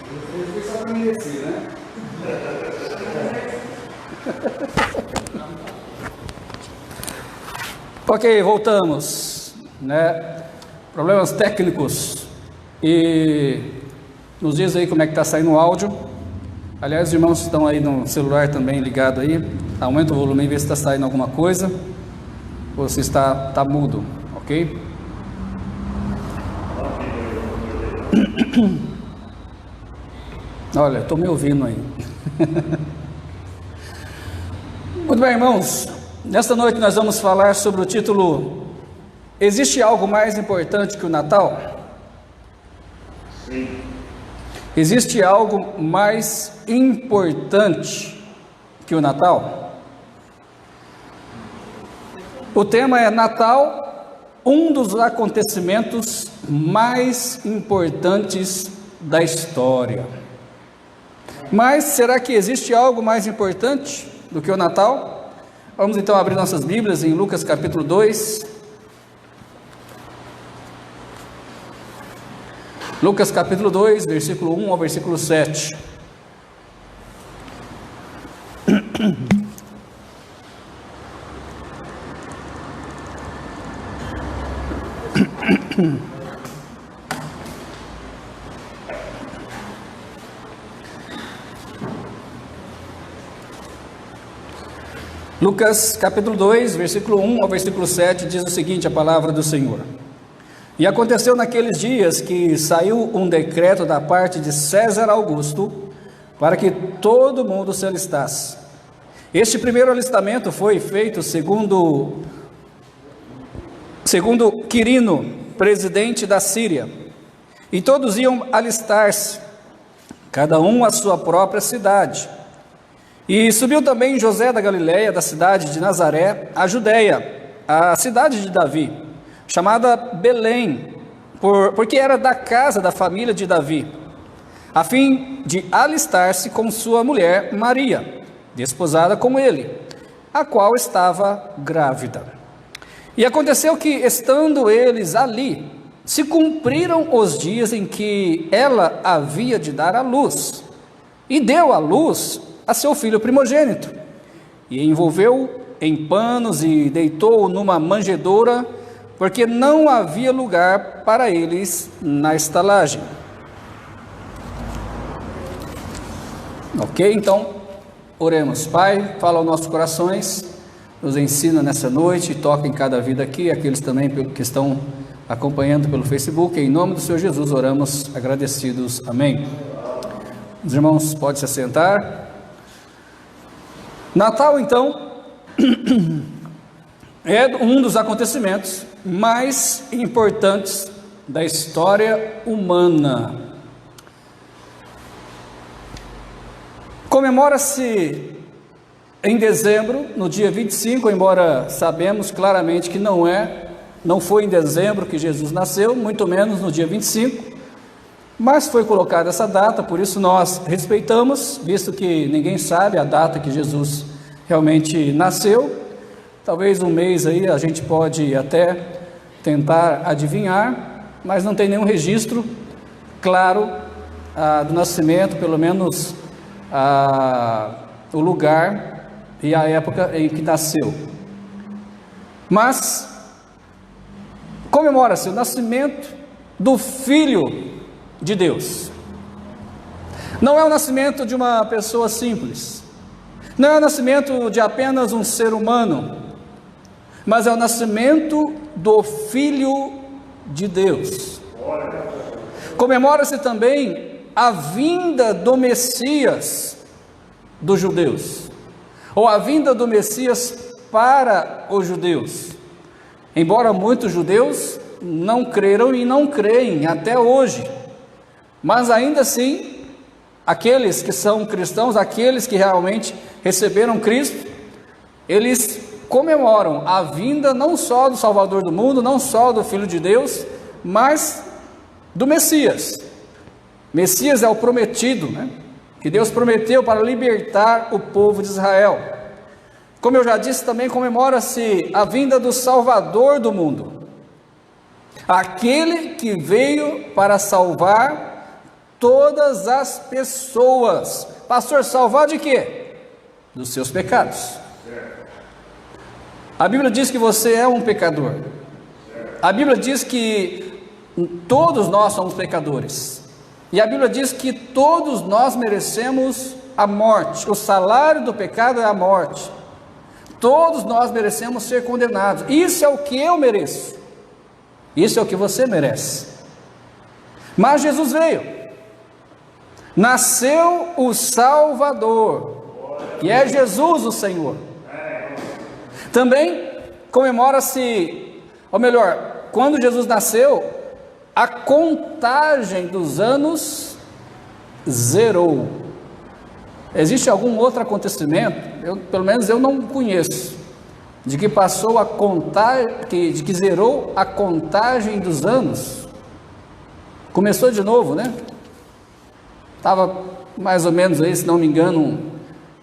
Foi só para merecer, né? Ok, voltamos, né? Problemas técnicos. E nos diz aí como é que está saindo o áudio. Aliás, os irmãos estão aí no celular também ligado aí. Aumenta o volume e vê se está saindo alguma coisa. Ou se está mudo, ok? Olha, estou me ouvindo aí. Muito bem, irmãos. Nesta noite nós vamos falar sobre o título: existe algo mais importante que o Natal? Sim. Existe algo mais importante que o Natal? O tema é Natal, um dos acontecimentos mais importantes da história. Mas será que existe algo mais importante do que o Natal? Vamos então abrir nossas Bíblias em Lucas capítulo 2. Lucas capítulo 2, versículo 1 ao versículo 7. Lucas capítulo 2, versículo 1 ao versículo 7 diz o seguinte, a palavra do Senhor: E aconteceu naqueles dias que saiu um decreto da parte de César Augusto para que todo mundo se alistasse. Este primeiro alistamento foi feito segundo Quirino, presidente da Síria, e todos iam alistar-se, cada um à sua própria cidade. E subiu também José da Galileia, da cidade de Nazaré, à Judeia, a cidade de Davi, chamada Belém, porque era da casa da família de Davi, a fim de alistar-se com sua mulher Maria, desposada com ele, a qual estava grávida. E aconteceu que, estando eles ali, se cumpriram os dias em que ela havia de dar à luz, e deu à luz a seu filho primogênito, e envolveu-o em panos e deitou-o numa manjedoura, porque não havia lugar para eles na estalagem. Ok, então, oremos. Pai, fala aos nossos corações, nos ensina nessa noite, toca em cada vida aqui, aqueles também que estão acompanhando pelo Facebook. Em nome do Senhor Jesus, oramos agradecidos. Amém. Os irmãos podem se assentar. Natal, então, é um dos acontecimentos mais importantes da história humana. Comemora-se em dezembro, no dia 25, embora sabemos claramente que não foi em dezembro que Jesus nasceu, muito menos no dia 25, mas foi colocada essa data, por isso nós respeitamos, visto que ninguém sabe a data que Jesus realmente nasceu. Talvez um mês aí a gente pode até tentar adivinhar, mas não tem nenhum registro claro do nascimento, pelo menos o lugar e a época em que nasceu. Mas comemora-se o nascimento do Filho de Deus. Não é o nascimento de uma pessoa simples, não é o nascimento de apenas um ser humano, mas é o nascimento do Filho de Deus. Comemora-se também a vinda do Messias dos judeus, ou a vinda do Messias para os judeus. Embora muitos judeus não creram e não creem até hoje, mas ainda assim, aqueles que são cristãos, aqueles que realmente receberam Cristo, eles comemoram a vinda não só do Salvador do mundo, não só do Filho de Deus, mas do Messias. Messias é o prometido, né? Que Deus prometeu para libertar o povo de Israel. Como eu já disse, também comemora-se a vinda do Salvador do mundo, aquele que veio para salvar todas as pessoas. Pastor, salvar de quê? Dos seus pecados. A Bíblia diz que você é um pecador. A Bíblia diz que todos nós somos pecadores. E a Bíblia diz que todos nós merecemos a morte. O salário do pecado é a morte. Todos nós merecemos ser condenados. Isso é o que eu mereço. Isso é o que você merece. Mas Jesus veio. Nasceu o Salvador, que é Jesus o Senhor. Também comemora-se, ou melhor, quando Jesus nasceu, a contagem dos anos zerou. Existe algum outro acontecimento, pelo menos eu não conheço, de que passou a contar, de que zerou a contagem dos anos? Começou de novo, né? Estava mais ou menos aí, se não me engano,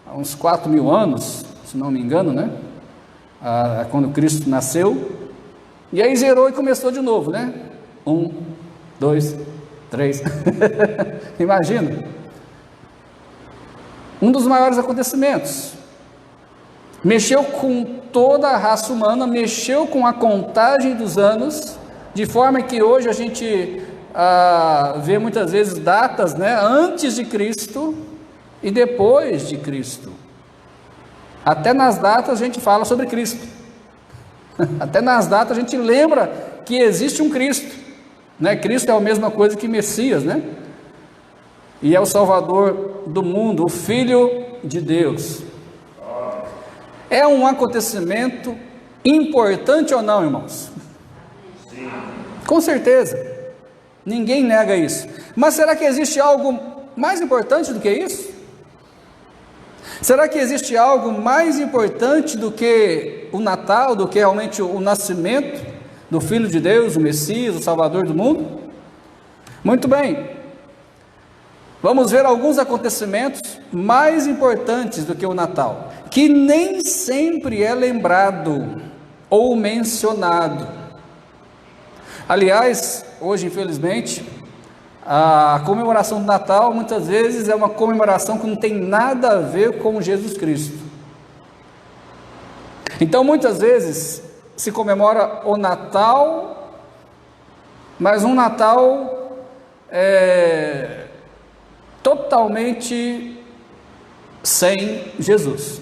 há uns 4.000 anos, se não me engano, né? Quando Cristo nasceu, e aí zerou e começou de novo, né? 1, 2, 3, imagina, um dos maiores acontecimentos, mexeu com toda a raça humana, mexeu com a contagem dos anos, de forma que hoje a gente vê muitas vezes datas, né? Antes de Cristo e depois de Cristo. Até nas datas a gente fala sobre Cristo. Até nas datas a gente lembra que existe um Cristo, né? Cristo é a mesma coisa que Messias, né? E é o Salvador do mundo, o Filho de Deus. É um acontecimento importante ou não, irmãos? Sim. Com certeza. Ninguém nega isso. Mas será que existe algo mais importante do que isso? Será que existe algo mais importante do que o Natal, do que realmente o nascimento do Filho de Deus, o Messias, o Salvador do mundo? Muito bem, vamos ver alguns acontecimentos mais importantes do que o Natal, que nem sempre é lembrado ou mencionado. Aliás, hoje infelizmente, a comemoração do Natal muitas vezes é uma comemoração que não tem nada a ver com Jesus Cristo. Então muitas vezes se comemora o Natal, mas um Natal totalmente sem Jesus.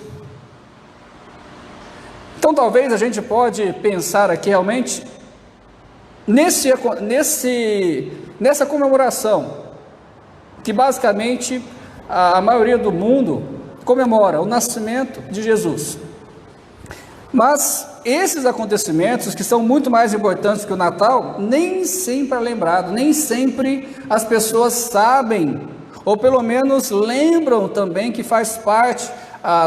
Então talvez a gente pode pensar aqui realmente nessa comemoração, que basicamente a maioria do mundo comemora o nascimento de Jesus. Mas esses acontecimentos, que são muito mais importantes que o Natal, nem sempre é lembrado, nem sempre as pessoas sabem, ou pelo menos lembram também que faz parte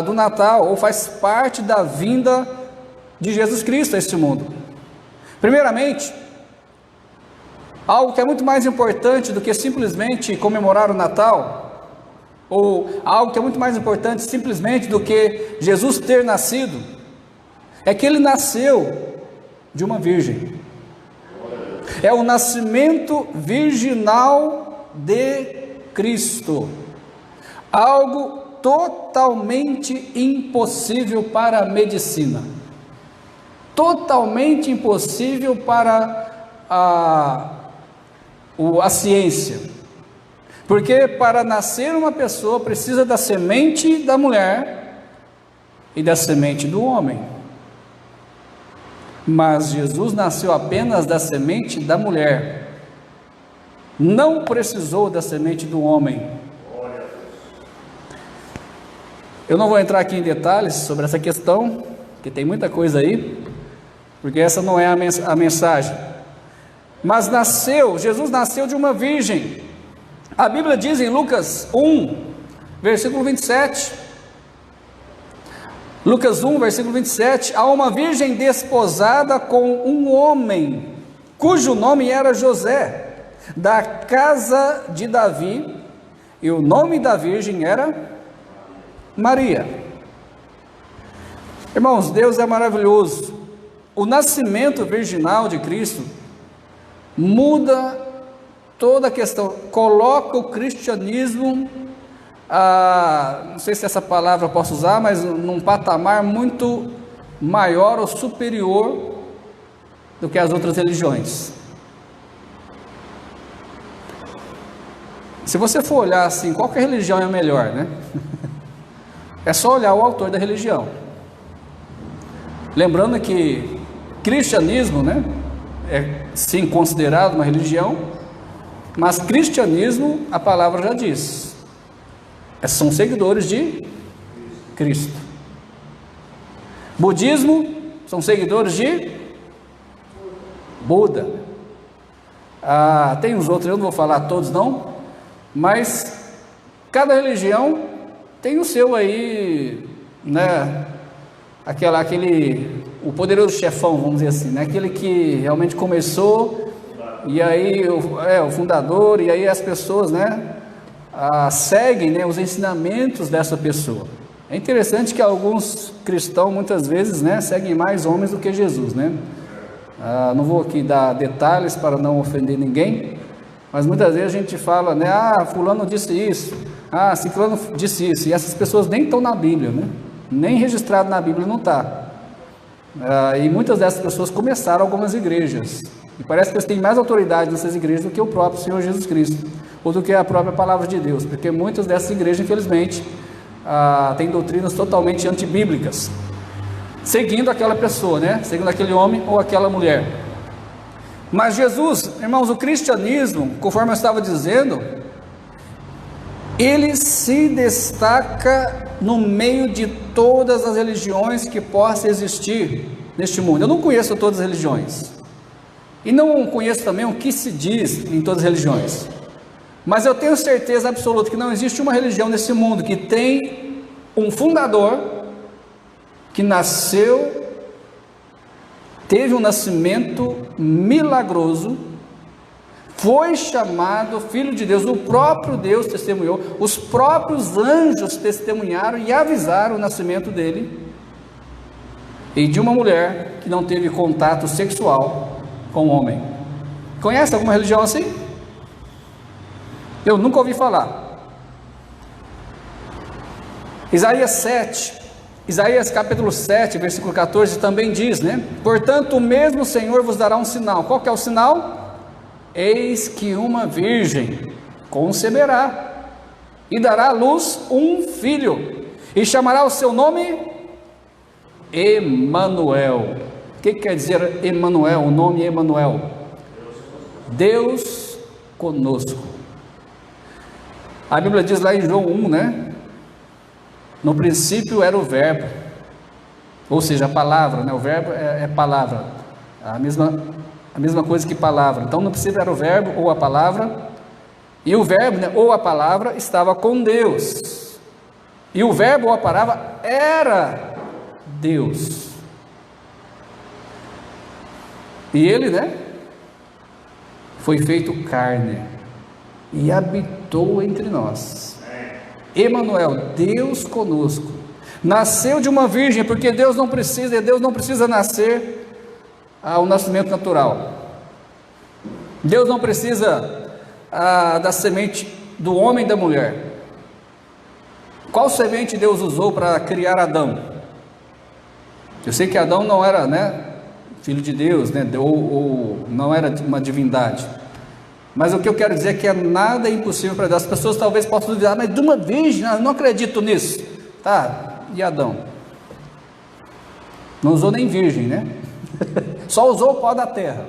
do Natal, ou faz parte da vinda de Jesus Cristo a este mundo. Primeiramente, algo que é muito mais importante do que simplesmente comemorar o Natal, ou algo que é muito mais importante simplesmente do que Jesus ter nascido, é que ele nasceu de uma virgem. É o nascimento virginal de Cristo. Algo totalmente impossível para a medicina. Totalmente impossível para a ciência. Porque para nascer uma pessoa precisa da semente da mulher e da semente do homem. Mas Jesus nasceu apenas da semente da mulher, não precisou da semente do homem. Eu não vou entrar aqui em detalhes sobre essa questão, que tem muita coisa aí, porque essa não é a mensagem. Mas Jesus nasceu de uma virgem. A Bíblia diz em Lucas 1, versículo 27, Lucas 1, versículo 27, há uma virgem desposada com um homem, cujo nome era José, da casa de Davi, e o nome da virgem era Maria. Irmãos, Deus é maravilhoso. O nascimento virginal de Cristo muda toda a questão, coloca o cristianismo, não sei se essa palavra eu posso usar, mas num patamar muito maior ou superior do que as outras religiões. Se você for olhar assim, qual que religião é a melhor, né? É só olhar o autor da religião. Lembrando que cristianismo, né, é sim considerado uma religião, mas cristianismo, a palavra já diz, são seguidores de Cristo. Budismo são seguidores de Buda. Tem os outros, eu não vou falar todos não, mas cada religião tem o seu aí, né, o poderoso chefão, vamos dizer assim, né, aquele que realmente começou, e aí o fundador, e aí as pessoas, né, seguem, né, os ensinamentos dessa pessoa. É interessante que alguns cristãos muitas vezes, né, seguem mais homens do que Jesus, né? Não vou aqui dar detalhes para não ofender ninguém, mas muitas vezes a gente fala, né, fulano disse isso, ciclano disse isso, e essas pessoas nem estão na Bíblia, né? Nem registrado na Bíblia não está. E muitas dessas pessoas começaram algumas igrejas, e parece que eles têm mais autoridade nessas igrejas do que o próprio Senhor Jesus Cristo, ou do que a própria palavra de Deus, porque muitas dessas igrejas, infelizmente, têm doutrinas totalmente antibíblicas, seguindo aquela pessoa, né? Seguindo aquele homem ou aquela mulher. Mas Jesus, irmãos, o cristianismo, conforme eu estava dizendo, ele se destaca no meio de todas as religiões que possam existir neste mundo. Eu não conheço todas as religiões, e não conheço também o que se diz em todas as religiões, mas eu tenho certeza absoluta que não existe uma religião nesse mundo que tem um fundador que nasceu, teve um nascimento milagroso, foi chamado Filho de Deus, o próprio Deus testemunhou, os próprios anjos testemunharam e avisaram o nascimento dele, e de uma mulher que não teve contato sexual com o homem. Conhece alguma religião assim? Eu nunca ouvi falar. Isaías capítulo 7, versículo 14 também diz, né? Portanto, o mesmo Senhor vos dará um sinal. Qual que é o sinal? Eis que uma virgem conceberá e dará à luz um filho, e chamará o seu nome Emanuel. O que quer dizer Emanuel? O nome Emanuel? Deus conosco. A Bíblia diz lá em João 1, né? No princípio era o verbo, ou seja, a palavra, né? O verbo é palavra, a mesma coisa que palavra. Então no princípio era o verbo ou a palavra, e o verbo, né, ou a palavra estava com Deus, e o verbo ou a palavra era Deus, e ele, né, foi feito carne e habitou entre nós. Emanuel, Deus conosco. Nasceu de uma virgem, porque Deus não precisa nascer ao nascimento natural. Deus não precisa da semente do homem e da mulher. Qual semente Deus usou para criar Adão? Eu sei que Adão não era, né, filho de Deus, né, ou não era uma divindade. Mas o que eu quero dizer é que nada é impossível para Deus. As pessoas talvez possam duvidar, mas de uma virgem, eu não acredito nisso. Tá, e Adão? Não usou nem virgem, né? Só usou o pó da terra.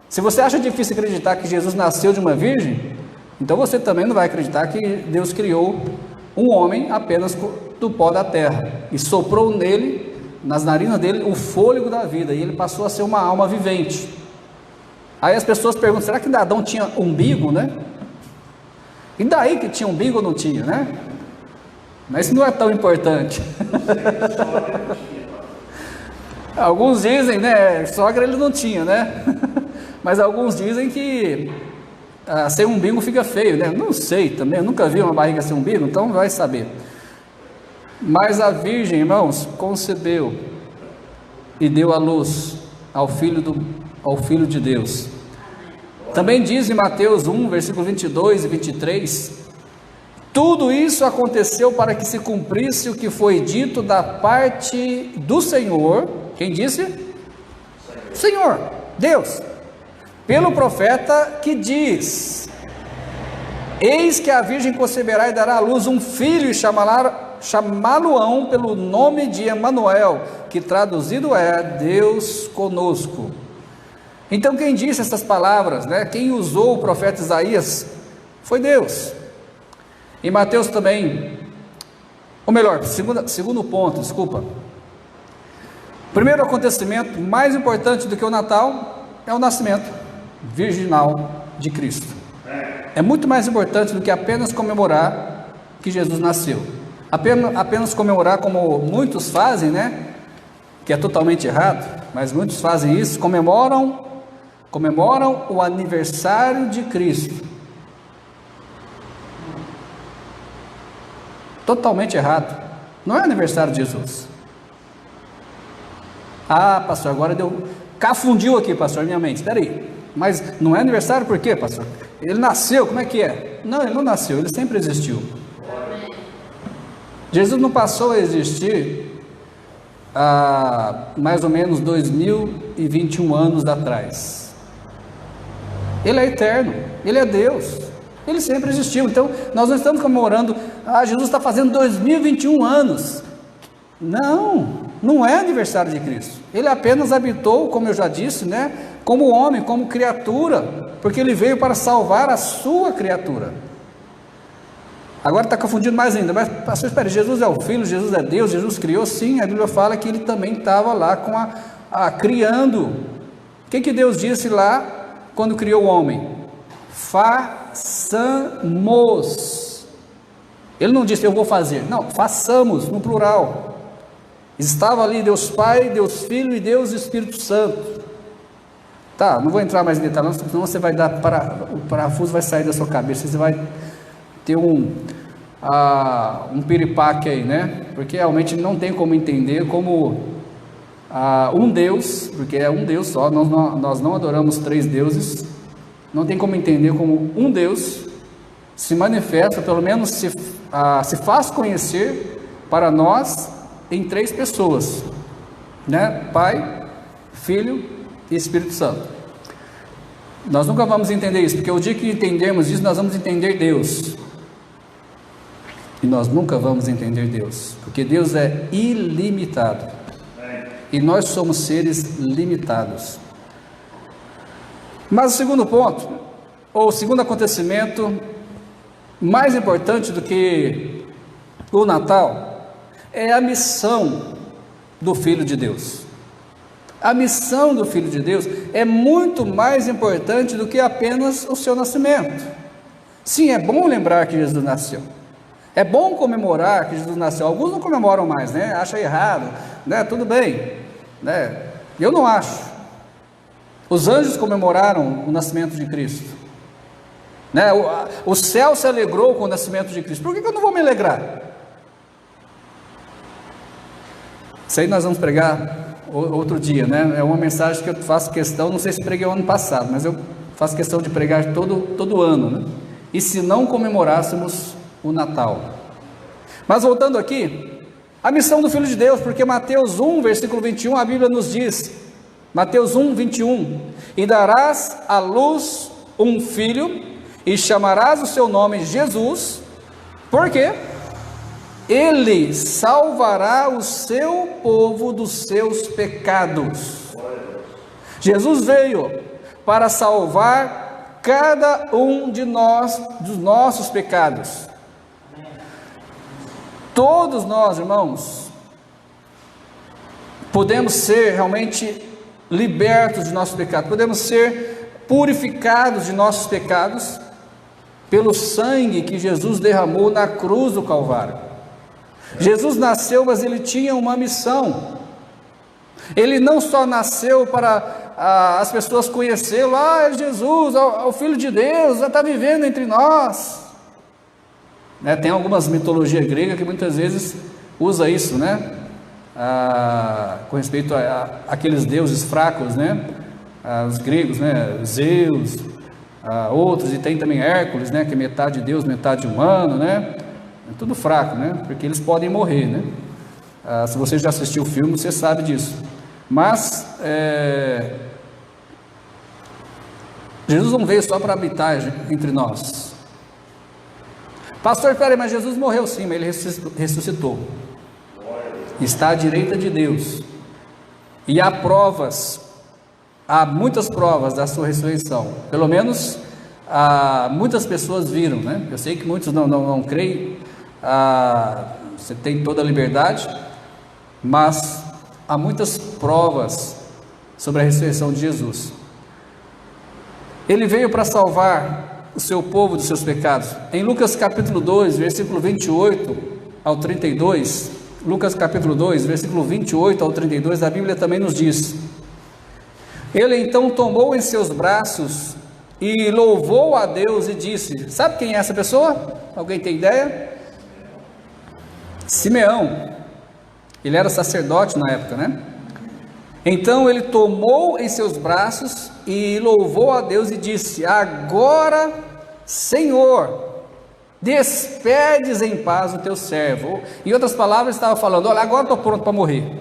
Se você acha difícil acreditar que Jesus nasceu de uma virgem, então você também não vai acreditar que Deus criou um homem apenas do pó da terra e soprou nele, nas narinas dele, o fôlego da vida, e ele passou a ser uma alma vivente. Aí as pessoas perguntam, será que Adão tinha umbigo, né? E daí que tinha umbigo ou não tinha, né? Mas isso não é tão importante. Alguns dizem, né, sogra ele não tinha, né? Mas alguns dizem que sem umbigo fica feio, né? Não sei também, eu nunca vi uma barriga sem umbigo, então vai saber. Mas a virgem, irmãos, concebeu e deu à luz ao Filho de Deus. Também diz em Mateus 1, versículo 22 e 23, tudo isso aconteceu para que se cumprisse o que foi dito da parte do Senhor. Quem disse? Senhor, Deus, pelo profeta que diz: eis que a virgem conceberá e dará à luz um filho e chamá-lo-ão pelo nome de Emanuel, que traduzido é Deus conosco. Então quem disse essas palavras, né? Quem usou o profeta Isaías foi Deus. Em Mateus também, ou melhor, segundo ponto, desculpa. O primeiro acontecimento mais importante do que o Natal é o nascimento virginal de Cristo. É muito mais importante do que apenas comemorar que Jesus nasceu. Apenas comemorar, como muitos fazem, né? Que é totalmente errado, mas muitos fazem isso, comemoram o aniversário de Cristo. Totalmente errado. Não é aniversário de Jesus. Ah, pastor, agora cafundiu aqui, pastor, minha mente. Espera aí. Mas não é aniversário por quê, pastor? Ele nasceu, como é que é? Não, ele não nasceu, ele sempre existiu. Jesus não passou a existir há mais ou menos 2021 anos atrás. Ele é eterno, ele é Deus, ele sempre existiu. Então nós não estamos comemorando, Jesus está fazendo 2021 anos. Não é aniversário de Cristo. Ele apenas habitou, como eu já disse, né, como homem, como criatura, porque ele veio para salvar a sua criatura. Agora está confundindo mais ainda, mas pastor, espere, Jesus é o Filho, Jesus é Deus, Jesus criou, sim, a Bíblia fala que ele também estava lá criando. O que Deus disse lá quando criou o homem? Façamos. Ele não disse eu vou fazer, não, façamos, no plural. Estava ali Deus Pai, Deus Filho e Deus Espírito Santo. Tá, não vou entrar mais em detalhes, senão você vai dar o parafuso vai sair da sua cabeça, você vai ter um piripaque aí, né? Porque realmente não tem como entender como um Deus, porque é um Deus só, nós não adoramos três deuses, não tem como entender como um Deus se manifesta, pelo menos se faz conhecer para nós em três pessoas, né? Pai, Filho e Espírito Santo. Nós nunca vamos entender isso, porque o dia que entendermos isso, nós vamos entender Deus. E nós nunca vamos entender Deus, porque Deus é ilimitado. E nós somos seres limitados. Mas o segundo ponto, ou o segundo acontecimento, mais importante do que o Natal, é a missão do Filho de Deus. A missão do Filho de Deus é muito mais importante do que apenas o seu nascimento. Sim, é bom lembrar que Jesus nasceu. É bom comemorar que Jesus nasceu. Alguns não comemoram mais, né? Acham errado, né? Tudo bem, né? Eu não acho. Os anjos comemoraram o nascimento de Cristo, né? O céu se alegrou com o nascimento de Cristo. Por que eu não vou me alegrar? Isso aí nós vamos pregar outro dia, né? É uma mensagem que eu faço questão, não sei se preguei o ano passado, mas eu faço questão de pregar todo ano, né? E se não comemorássemos o Natal. Mas voltando aqui, a missão do Filho de Deus, porque Mateus 1, versículo 21, a Bíblia nos diz, Mateus 1, 21, e darás à luz um filho, e chamarás o seu nome Jesus, porque ele salvará o seu povo dos seus pecados. Jesus veio para salvar cada um de nós dos nossos pecados. Todos nós, irmãos, podemos ser realmente libertos de nossos pecados, podemos ser purificados de nossos pecados pelo sangue que Jesus derramou na cruz do Calvário. Jesus nasceu, mas ele tinha uma missão. Ele não só nasceu para as pessoas conhecê-lo, é Jesus, o Filho de Deus, já está vivendo entre nós. Né? Tem algumas mitologias gregas que muitas vezes usa isso, né? Com respeito a aqueles deuses fracos, né? Os gregos, né? Zeus, outros, e tem também Hércules, né, que é metade Deus, metade humano, né? É tudo fraco, né? Porque eles podem morrer, né? Se você já assistiu o filme, você sabe disso. Mas Jesus não veio só para habitar entre nós. Pastor, peraí, mas Jesus morreu sim, mas ele ressuscitou. Está à direita de Deus. E há provas, há muitas provas da sua ressurreição. Pelo menos muitas pessoas viram, né? Eu sei que muitos não creem. Você tem toda a liberdade, mas há muitas provas sobre a ressurreição de Jesus. Ele veio para salvar o seu povo dos seus pecados. Em Lucas capítulo 2, versículo 28 ao 32, Lucas capítulo 2, versículo 28 ao 32, a Bíblia também nos diz: ele então tomou em seus braços e louvou a Deus e disse, sabe quem é essa pessoa? Alguém tem ideia? Simeão. Ele era sacerdote na época, né? Então ele tomou em seus braços e louvou a Deus e disse: agora, Senhor, despedes em paz o teu servo. Em outras palavras, estava falando: olha, agora estou pronto para morrer,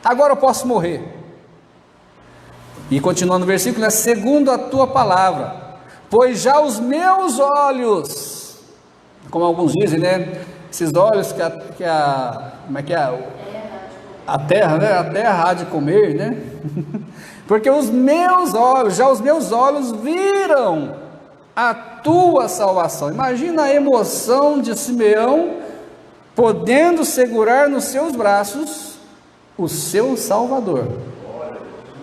agora eu posso morrer. E continuando o versículo, é segundo a tua palavra, pois já os meus olhos, como alguns dizem, né? Esses olhos como é que é? A terra, né? A terra há de comer, né? Porque os meus olhos, já os meus olhos viram a tua salvação. Imagina a emoção de Simeão, podendo segurar nos seus braços o seu Salvador.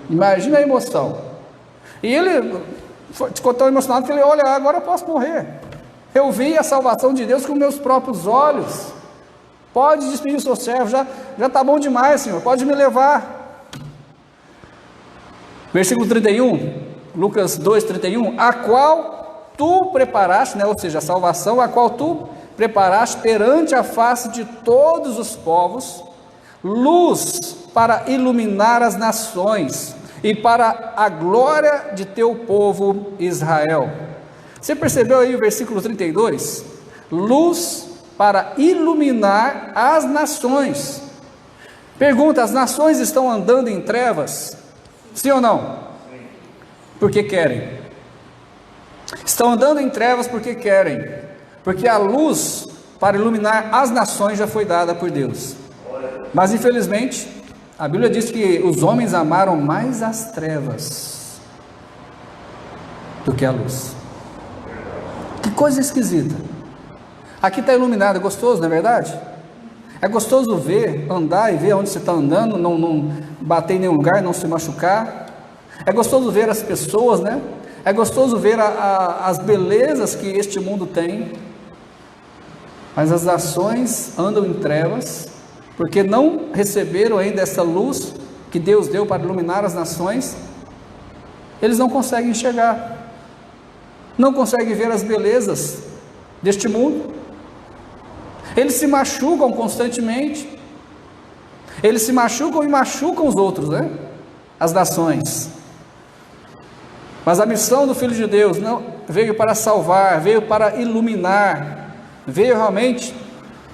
Imagina a emoção. E ele ficou tão emocionado que ele: olha, agora eu posso morrer. Eu vi a salvação de Deus com meus próprios olhos. Pode despedir o seu servo, já está bom demais, Senhor, pode me levar. Versículo 31, Lucas 2, 31, a qual tu preparaste, né, ou seja, a salvação, a qual tu preparaste perante a face de todos os povos, luz para iluminar as nações, e para a glória de teu povo Israel. Você percebeu aí o versículo 32? Luz para iluminar as nações. Pergunta: as nações estão andando em trevas? Sim ou não? Porque querem. Estão andando em trevas porque querem. Porque a luz para iluminar as nações já foi dada por Deus. Mas infelizmente, a Bíblia diz que os homens amaram mais as trevas do que a luz. Que coisa esquisita. Aqui está iluminado, é gostoso, não é verdade? É gostoso ver, andar e ver onde você está andando, não bater em nenhum lugar, não se machucar. É gostoso ver as pessoas, né? É gostoso ver as belezas que este mundo tem. Mas as nações andam em trevas, porque não receberam ainda essa luz que Deus deu para iluminar as nações. Eles não conseguem enxergar, não conseguem ver as belezas deste mundo. Eles se machucam constantemente, eles se machucam e machucam os outros, né? As nações. Mas a missão do Filho de Deus não veio para salvar, veio para iluminar, veio realmente,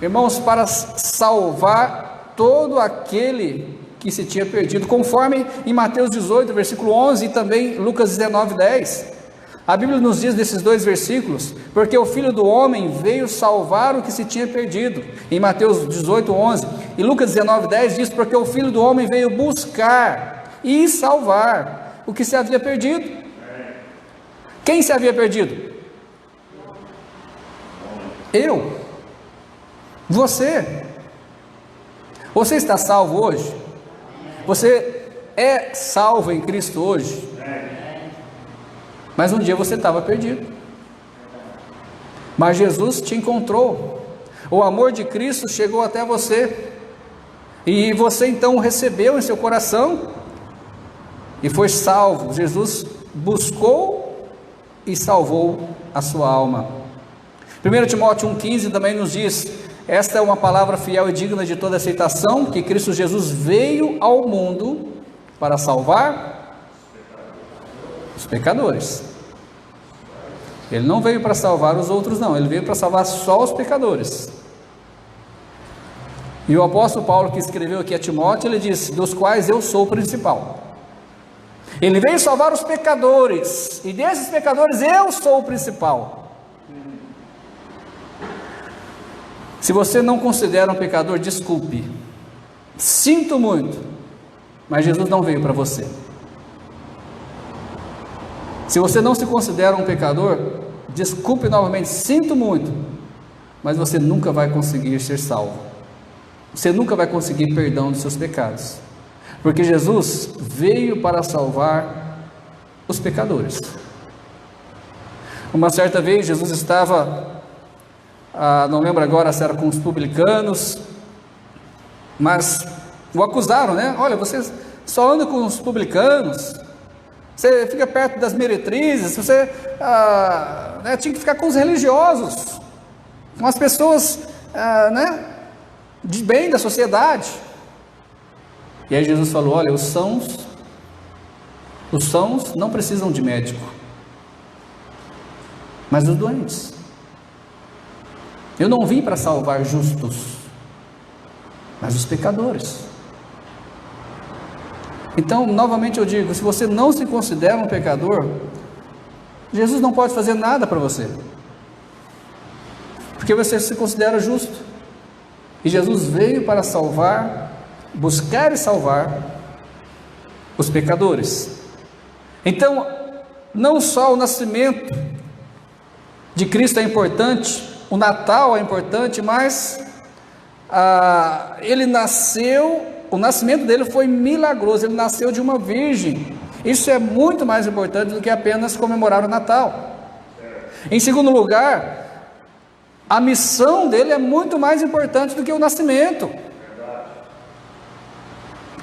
irmãos, para salvar todo aquele que se tinha perdido, conforme em Mateus 18, versículo 11, e também Lucas 19, 10. A Bíblia nos diz nesses dois versículos: porque o Filho do Homem veio salvar o que se tinha perdido, em Mateus 18, 11, e Lucas 19, 10 diz: porque o Filho do Homem veio buscar e salvar o que se havia perdido. Quem se havia perdido? Eu. Você. Você está salvo hoje? Você é salvo em Cristo hoje? Mas um dia você estava perdido, mas Jesus te encontrou. O amor de Cristo chegou até você, e você então o recebeu em seu coração e foi salvo. Jesus buscou e salvou a sua alma. 1 Timóteo 1,15 também nos diz: esta é uma palavra fiel e digna de toda aceitação, que Cristo Jesus veio ao mundo para salvar os pecadores. Ele não veio para salvar os outros, não, ele veio para salvar só os pecadores. E o apóstolo Paulo, que escreveu aqui a Timóteo, ele disse: dos quais eu sou o principal. Ele veio salvar os pecadores, e desses pecadores eu sou o principal. Se você não considera um pecador, desculpe, sinto muito, mas Jesus não veio para você. Se você não se considera um pecador, desculpe novamente, sinto muito, mas você nunca vai conseguir ser salvo. Você nunca vai conseguir perdão dos seus pecados, porque Jesus veio para salvar os pecadores. Uma certa vez Jesus estava, não lembro agora se era com os publicanos, mas o acusaram, né? Olha, você só anda com os publicanos, você fica perto das meretrizes, você tinha que ficar com os religiosos, com as pessoas de bem da sociedade. E aí Jesus falou: olha, os sãos não precisam de médico, mas os doentes. Eu não vim para salvar justos, mas os pecadores. Então, novamente eu digo, se você não se considera um pecador, Jesus não pode fazer nada para você, porque você se considera justo, e Jesus veio para salvar, buscar e salvar os pecadores. Então, não só o nascimento de Cristo é importante, o Natal é importante, mas ele nasceu, o nascimento dele foi milagroso, ele nasceu de uma virgem. Isso é muito mais importante do que apenas comemorar o Natal. Em segundo lugar, a missão dele é muito mais importante do que o nascimento.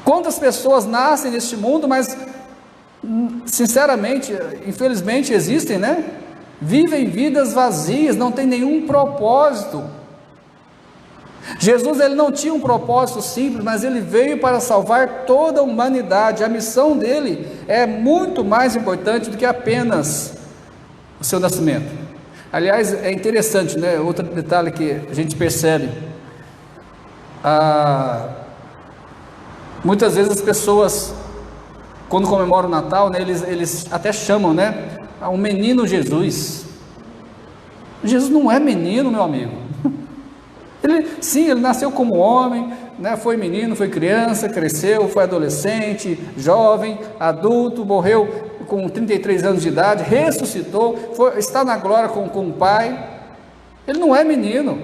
Quantas pessoas nascem neste mundo, mas sinceramente, infelizmente existem, né? Vivem vidas vazias, não tem nenhum propósito. Jesus, ele não tinha um propósito simples, mas ele veio para salvar toda a humanidade. A missão dele é muito mais importante do que apenas o seu nascimento. Aliás, é interessante, né? Outro detalhe que a gente percebe, muitas vezes as pessoas, quando comemoram o Natal, né, eles até chamam, né, um menino Jesus. Jesus não é menino, meu amigo. Ele nasceu como homem, né, foi menino, foi criança, cresceu, foi adolescente, jovem, adulto, morreu com 33 anos de idade, ressuscitou, está na glória com o Pai. Ele não é menino.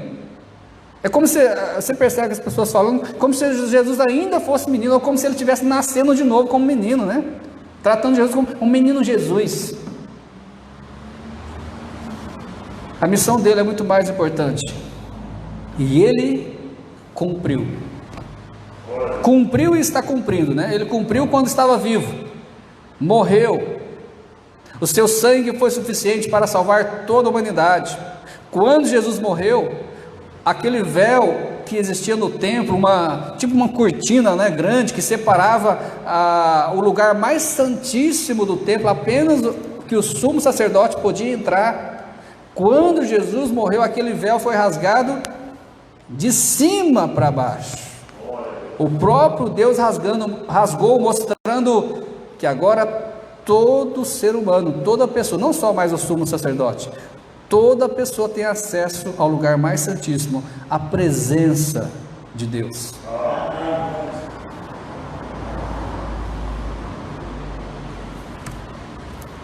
É como se, você percebe as pessoas falando, como se Jesus ainda fosse menino, ou como se ele estivesse nascendo de novo como menino, né? Tratando Jesus como um menino Jesus. A missão dele é muito mais importante. E ele cumpriu. Cumpriu e está cumprindo, né? Ele cumpriu quando estava vivo. Morreu. O seu sangue foi suficiente para salvar toda a humanidade. Quando Jesus morreu, aquele véu que existia no templo, tipo uma cortina, né, grande, que separava o lugar mais santíssimo do templo, apenas que o sumo sacerdote podia entrar. Quando Jesus morreu, aquele véu foi rasgado de cima para baixo. O próprio Deus rasgou, mostrando que agora todo ser humano, toda pessoa, não só mais o sumo sacerdote, toda pessoa tem acesso ao lugar mais santíssimo, à presença de Deus.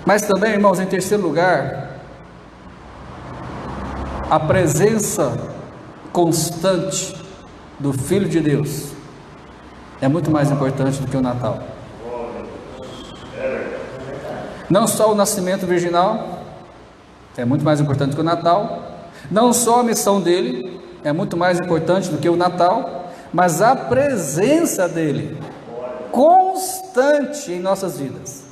Mas também, irmãos, em terceiro lugar, a presença constante do Filho de Deus é muito mais importante do que o Natal. Não só o nascimento virginal é muito mais importante que o Natal, não só a missão dele é muito mais importante do que o Natal, mas a presença dele constante em nossas vidas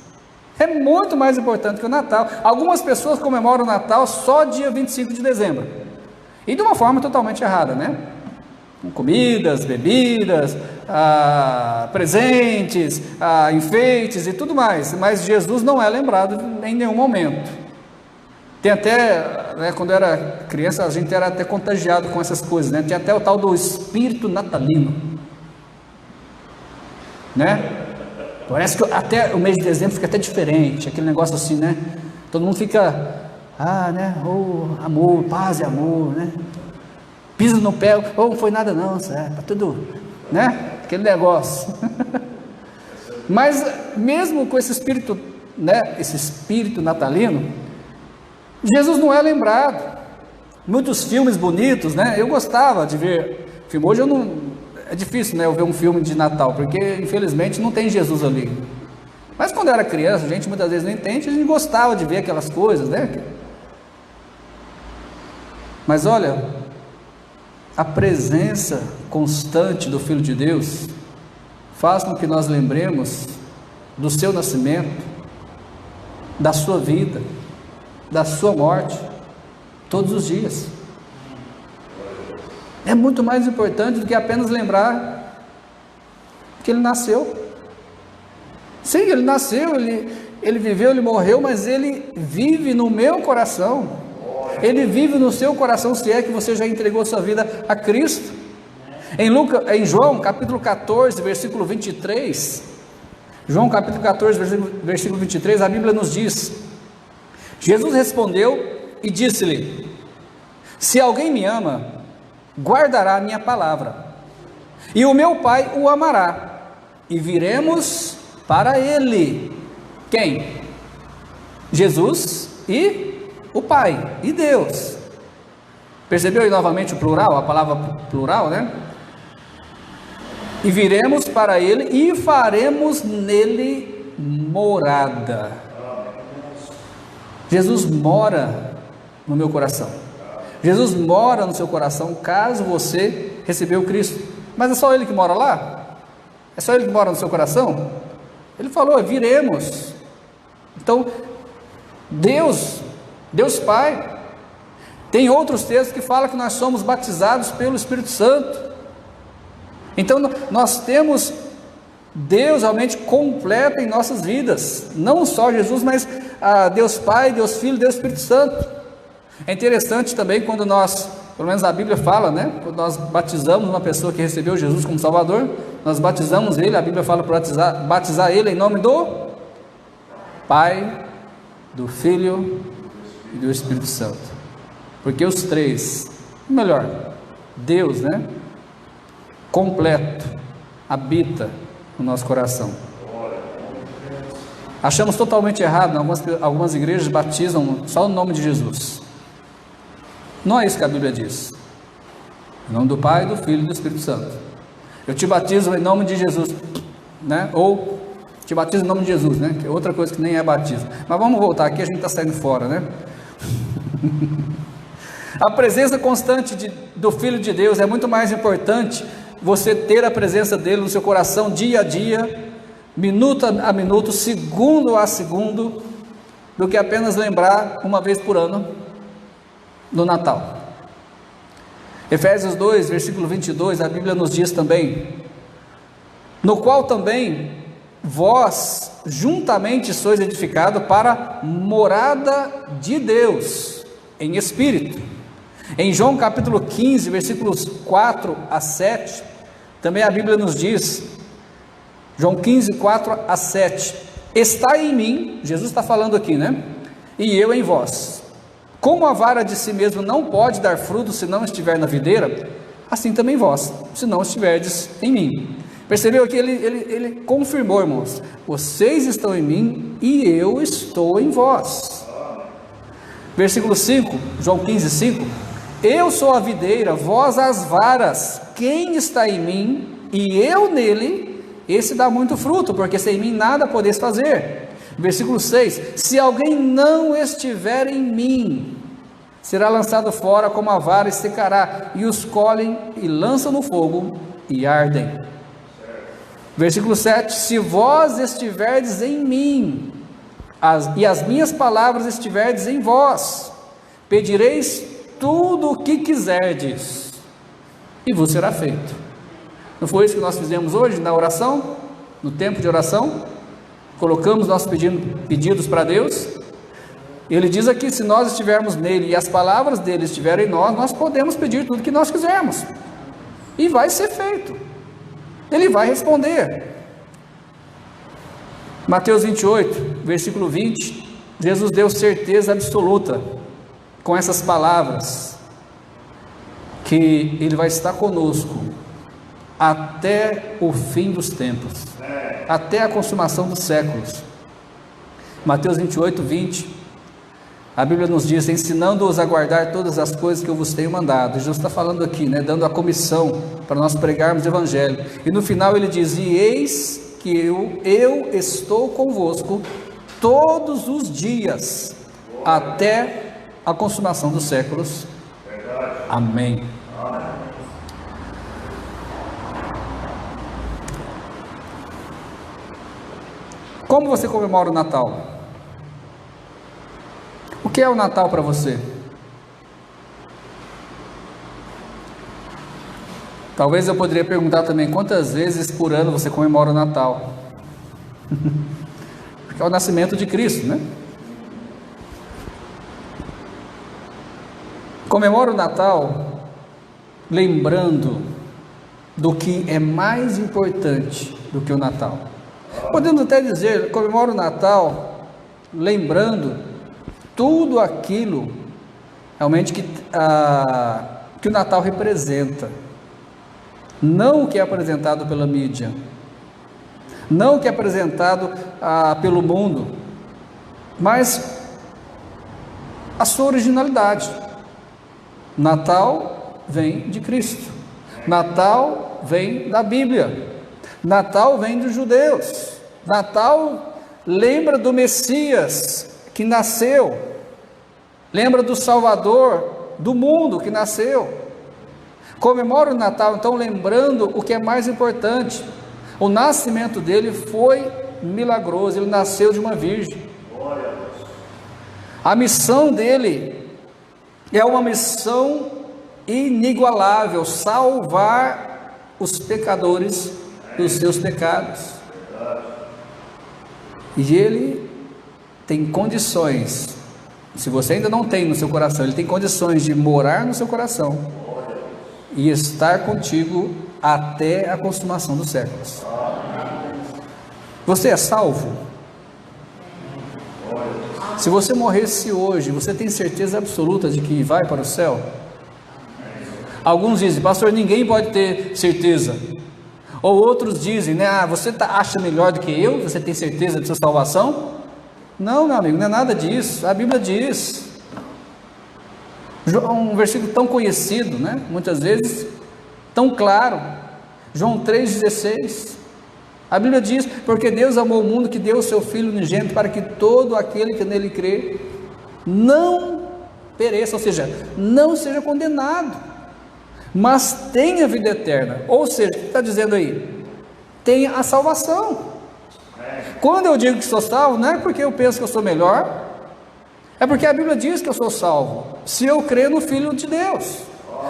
é muito mais importante que o Natal. Algumas pessoas comemoram o Natal só dia 25 de dezembro, e de uma forma totalmente errada, né? Com comidas, bebidas, presentes, enfeites e tudo mais, mas Jesus não é lembrado em nenhum momento. Tem até, né, quando eu era criança, a gente era até contagiado com essas coisas, né? Tem até o tal do espírito natalino, né? Parece que até o mês de dezembro fica até diferente, aquele negócio assim, né? Todo mundo fica, né? Oh, amor, paz e amor, né? Pisa no pé, não foi nada não, certo? Tá tudo, né? Aquele negócio. Mas mesmo com esse espírito, né? Esse espírito natalino, Jesus não é lembrado. Muitos filmes bonitos, né? Eu gostava de ver filme. Hoje eu não... É difícil, né, eu ver um filme de Natal, porque infelizmente não tem Jesus ali. Mas quando eu era criança, a gente muitas vezes não entende, a gente gostava de ver aquelas coisas, né? Mas olha, a presença constante do Filho de Deus faz com que nós lembremos do seu nascimento, da sua vida, da sua morte, todos os dias. É muito mais importante do que apenas lembrar que ele nasceu. Sim, ele nasceu, ele viveu, ele morreu, mas ele vive no meu coração. Ele vive no seu coração, se é que você já entregou sua vida a Cristo. Em João capítulo 14, versículo 23, João capítulo 14, versículo 23, a Bíblia nos diz: Jesus respondeu e disse-lhe: se alguém me ama, guardará a minha palavra, e o meu Pai o amará, e viremos para ele. Quem? Jesus e o Pai, e Deus. Percebeu aí novamente o plural, a palavra plural, né? E viremos para ele e faremos nele morada. Jesus mora no meu coração. Jesus mora no seu coração, caso você recebeu Cristo. Mas é só Ele que mora lá? É só Ele que mora no seu coração? Ele falou, viremos. Então, Deus Pai. Tem outros textos que falam que nós somos batizados pelo Espírito Santo. Então, nós temos Deus realmente completo em nossas vidas. Não só Jesus, mas Deus Pai, Deus Filho, Deus Espírito Santo. É interessante também quando nós, pelo menos a Bíblia fala, né? Quando nós batizamos uma pessoa que recebeu Jesus como Salvador, nós batizamos ele, a Bíblia fala para batizar ele em nome do Pai, do Filho e do Espírito Santo. Porque os três, melhor, Deus, né? Completo, habita no nosso coração. Achamos totalmente errado, algumas igrejas batizam só o nome de Jesus. Não é isso que a Bíblia diz. Em nome do Pai, do Filho e do Espírito Santo. Eu te batizo em nome de Jesus, né? Ou te batizo em nome de Jesus, né? Que é outra coisa que nem é batismo. Mas vamos voltar aqui, a gente está saindo fora, né? A presença constante do Filho de Deus é muito mais importante você ter a presença dele no seu coração dia a dia, minuto a minuto, segundo a segundo, do que apenas lembrar uma vez por ano do Natal. Efésios 2, versículo 22, a Bíblia nos diz também: no qual também vós juntamente sois edificados para morada de Deus em Espírito. Em João capítulo 15, versículos 4 a 7, também a Bíblia nos diz, João 15, 4 a 7, está em mim, Jesus está falando aqui, né? E eu em vós. Como a vara de si mesmo não pode dar fruto se não estiver na videira, assim também vós, se não estiverdes em mim. Percebeu que ele confirmou, irmãos, vocês estão em mim e eu estou em vós. Versículo 5, João 15, 5, eu sou a videira, vós as varas, quem está em mim e eu nele, esse dá muito fruto, porque sem mim nada podeis fazer. Versículo 6, se alguém não estiver em mim, será lançado fora como a vara e secará, e os colhem e lançam no fogo e ardem. Versículo 7, se vós estiverdes em mim, e as minhas palavras estiverdes em vós, pedireis tudo o que quiserdes, e vos será feito. Não foi isso que nós fizemos hoje na oração, no tempo de oração? Colocamos nossos pedidos para Deus. Ele diz aqui, se nós estivermos nele e as palavras dele estiverem em nós, nós podemos pedir tudo que nós quisermos. E vai ser feito. Ele vai responder. Mateus 28, versículo 20, Jesus deu certeza absoluta com essas palavras, que Ele vai estar conosco até o fim dos tempos, até a consumação dos séculos. Mateus 28, 20, a Bíblia nos diz, ensinando-os a guardar todas as coisas que eu vos tenho mandado. Jesus está falando aqui, dando a comissão para nós pregarmos o Evangelho. E no final ele diz, e eis que eu estou convosco todos os dias, até a consumação dos séculos. Amém. Como você comemora o Natal? O que é o Natal para você? Talvez eu poderia perguntar também, quantas vezes por ano você comemora o Natal? Porque é o nascimento de Cristo, né? Comemora o Natal lembrando do que é mais importante do que o Natal. Podemos até dizer, comemora o Natal lembrando tudo aquilo realmente que o Natal representa, não o que é apresentado pela mídia, não o que é apresentado pelo mundo, mas a sua originalidade. Natal vem de Cristo, Natal vem da Bíblia, Natal vem dos judeus, Natal lembra do Messias que nasceu, lembra do Salvador do mundo que nasceu. Comemora o Natal então lembrando o que é mais importante. O nascimento dele foi milagroso, ele nasceu de uma virgem. A missão dele é uma missão inigualável, salvar os pecadores dos seus pecados. E ele tem condições, se você ainda não tem no seu coração, ele tem condições de morar no seu coração e estar contigo até a consumação dos séculos. Você é salvo? Se você morresse hoje, você tem certeza absoluta de que vai para o céu? Alguns dizem, pastor, ninguém pode ter certeza. Ou outros dizem, você acha melhor do que eu? Você tem certeza de sua salvação? Não, meu amigo, não é nada disso. A Bíblia diz, um versículo tão conhecido, muitas vezes, tão claro, João 3,16, a Bíblia diz, porque Deus amou o mundo que deu o seu Filho unigênito, para que todo aquele que nele crê, não pereça, ou seja, não seja condenado, mas tenha vida eterna. Ou seja, o que está dizendo aí? Tenha a salvação. Quando eu digo que sou salvo, não é porque eu penso que eu sou melhor, é porque a Bíblia diz que eu sou salvo, se eu crer no Filho de Deus,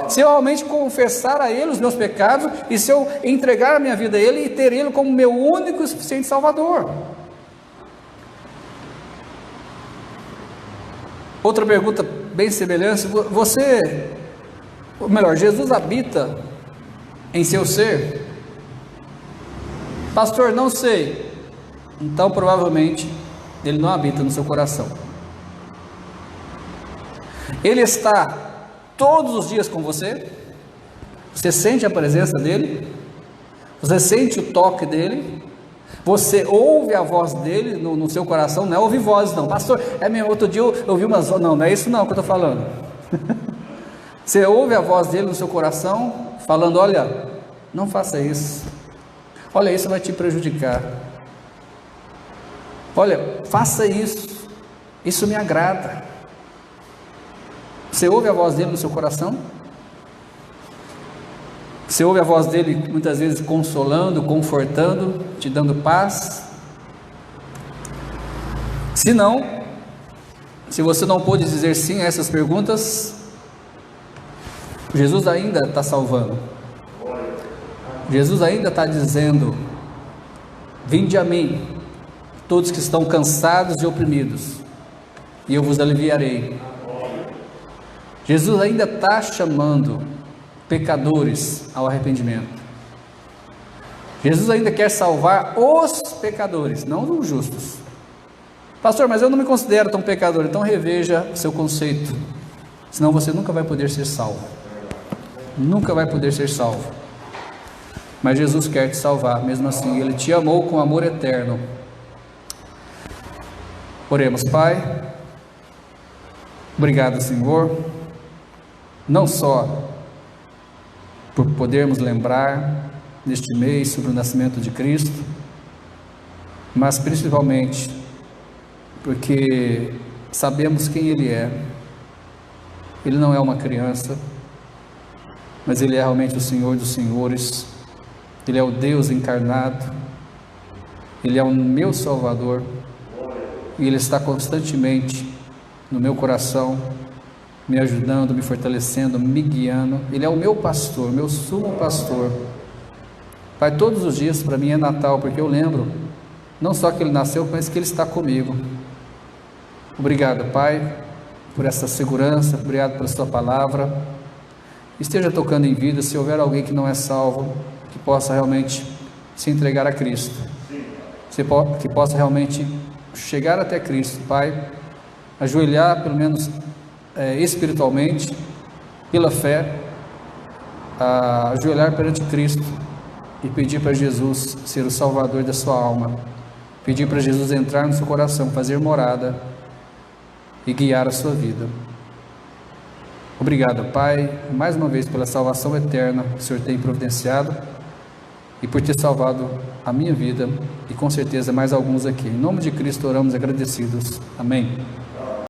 se eu realmente confessar a Ele os meus pecados, e se eu entregar a minha vida a Ele, e ter Ele como meu único e suficiente Salvador. Outra pergunta bem semelhante, Jesus habita em seu ser? Pastor, não sei. Então provavelmente Ele não habita no seu coração. Ele está todos os dias com você? Você sente a presença dEle? Você sente o toque dEle? Você ouve a voz dEle no seu coração? Não é ouvir vozes não, pastor, outro dia eu ouvi umas vozes, não é isso não que eu estou falando. Você ouve a voz dEle no seu coração, falando, olha, não faça isso, olha, isso vai te prejudicar, olha, faça isso, isso me agrada. Você ouve a voz dEle no seu coração? Você ouve a voz dEle muitas vezes consolando, confortando, te dando paz? Se não, se você não pôde dizer sim a essas perguntas, Jesus ainda está salvando. Jesus ainda está dizendo, vinde a mim, todos que estão cansados e oprimidos, e eu vos aliviarei. Jesus ainda está chamando pecadores ao arrependimento. Jesus ainda quer salvar os pecadores, não os justos. Pastor, mas eu não me considero tão pecador. Então reveja seu conceito, senão você nunca vai poder ser salvo. Nunca vai poder ser salvo. Mas Jesus quer te salvar, mesmo assim. Ele te amou com amor eterno. Oremos. Pai, obrigado, Senhor, não só por podermos lembrar neste mês sobre o nascimento de Cristo, mas principalmente porque sabemos quem Ele é. Ele não é uma criança, mas Ele é realmente o Senhor dos senhores. Ele é o Deus encarnado. Ele é o meu Salvador, e Ele está constantemente no meu coração, me ajudando, me fortalecendo, me guiando. Ele é o meu pastor, meu sumo pastor. Pai, todos os dias para mim é Natal, porque eu lembro não só que Ele nasceu, mas que Ele está comigo. Obrigado, Pai, por essa segurança. Obrigado pela Sua palavra. Esteja tocando em vida. Se houver alguém que não é salvo, que possa realmente se entregar a Cristo, que possa realmente chegar até Cristo, Pai, ajoelhar pelo menos espiritualmente, pela fé, ajoelhar perante Cristo e pedir para Jesus ser o Salvador da sua alma, pedir para Jesus entrar no seu coração, fazer morada e guiar a sua vida. Obrigado, Pai, mais uma vez pela salvação eterna que o Senhor tem providenciado e por ter salvado a minha vida e com certeza mais alguns aqui. Em nome de Cristo oramos agradecidos. Amém.